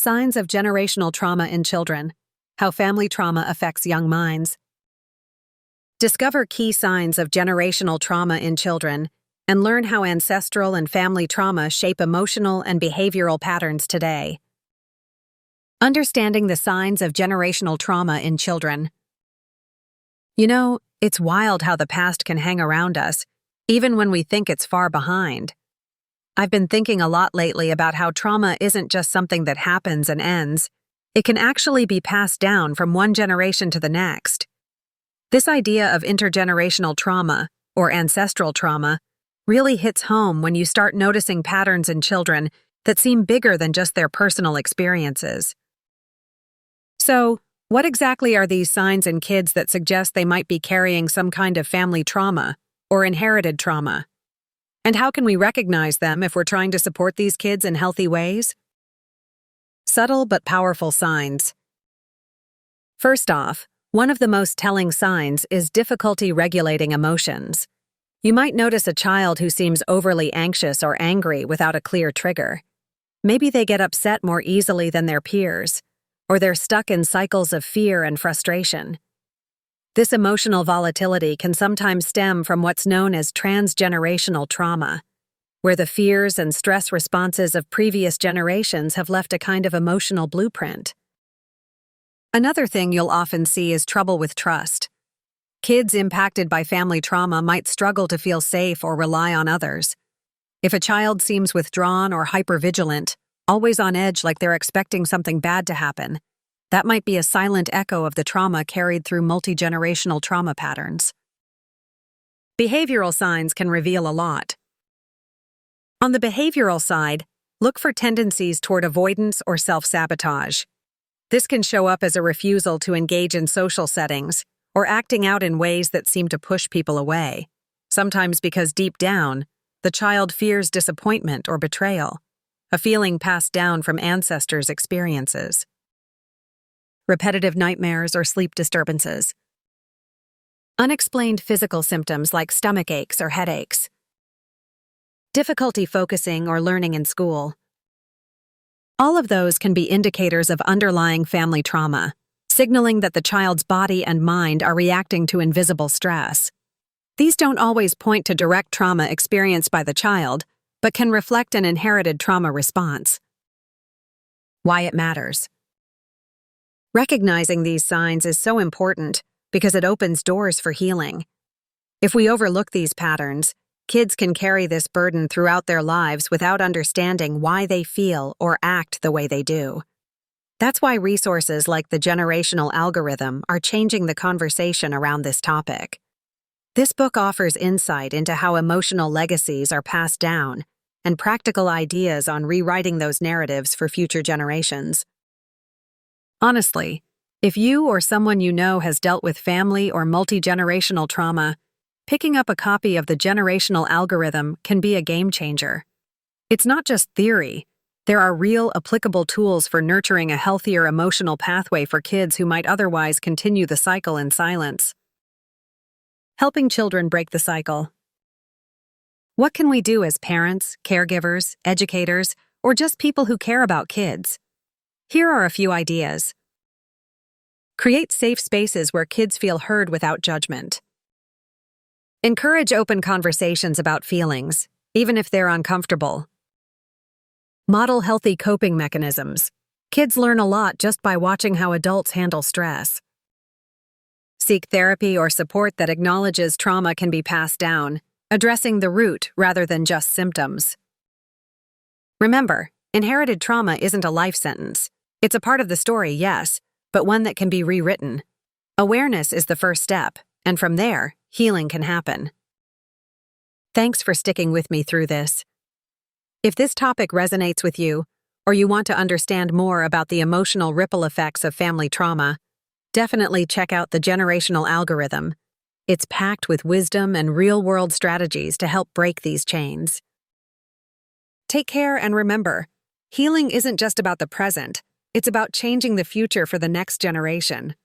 Signs of generational trauma in children. How family trauma affects young minds. Discover key signs of generational trauma in children and learn how ancestral and family trauma shape emotional and behavioral patterns today. Understanding the signs of generational trauma in children. You know, it's wild how the past can hang around us, even when we think it's far behind. I've been thinking a lot lately about how trauma isn't just something that happens and ends. It can actually be passed down from one generation to the next. This idea of intergenerational trauma, or ancestral trauma, really hits home when you start noticing patterns in children that seem bigger than just their personal experiences. So, what exactly are these signs in kids that suggest they might be carrying some kind of family trauma or inherited trauma? And how can we recognize them if we're trying to support these kids in healthy ways? Subtle but powerful signs. First off, one of the most telling signs is difficulty regulating emotions. You might notice a child who seems overly anxious or angry without a clear trigger. Maybe they get upset more easily than their peers, or they're stuck in cycles of fear and frustration. This emotional volatility can sometimes stem from what's known as transgenerational trauma, where the fears and stress responses of previous generations have left a kind of emotional blueprint. Another thing you'll often see is trouble with trust. Kids impacted by family trauma might struggle to feel safe or rely on others. If a child seems withdrawn or hypervigilant, always on edge like they're expecting something bad to happen, that might be a silent echo of the trauma carried through multi-generational trauma patterns. Behavioral signs can reveal a lot. On the behavioral side, look for tendencies toward avoidance or self-sabotage. This can show up as a refusal to engage in social settings or acting out in ways that seem to push people away, sometimes because deep down, the child fears disappointment or betrayal, a feeling passed down from ancestors' experiences. Repetitive nightmares or sleep disturbances. Unexplained physical symptoms like stomach aches or headaches. Difficulty focusing or learning in school. All of those can be indicators of underlying family trauma, signaling that the child's body and mind are reacting to invisible stress. These don't always point to direct trauma experienced by the child, but can reflect an inherited trauma response. Why it matters. Recognizing these signs is so important because it opens doors for healing. If we overlook these patterns, kids can carry this burden throughout their lives without understanding why they feel or act the way they do. That's why resources like the generational algorithm are changing the conversation around this topic. This book offers insight into how emotional legacies are passed down and practical ideas on rewriting those narratives for future generations. Honestly, if you or someone you know has dealt with family or multi-generational trauma, picking up a copy of the generational algorithm can be a game changer. It's not just theory. There are real applicable tools for nurturing a healthier emotional pathway for kids who might otherwise continue the cycle in silence. Helping children break the cycle. What can we do as parents, caregivers, educators, or just people who care about kids? Here are a few ideas. Create safe spaces where kids feel heard without judgment. Encourage open conversations about feelings, even if they're uncomfortable. Model healthy coping mechanisms. Kids learn a lot just by watching how adults handle stress. Seek therapy or support that acknowledges trauma can be passed down, addressing the root rather than just symptoms. Remember, inherited trauma isn't a life sentence. It's a part of the story, yes, but one that can be rewritten. Awareness is the first step, and from there, healing can happen. Thanks for sticking with me through this. If this topic resonates with you, or you want to understand more about the emotional ripple effects of family trauma, definitely check out the generational algorithm. It's packed with wisdom and real-world strategies to help break these chains. Take care and remember, healing isn't just about the present, it's about changing the future for the next generation.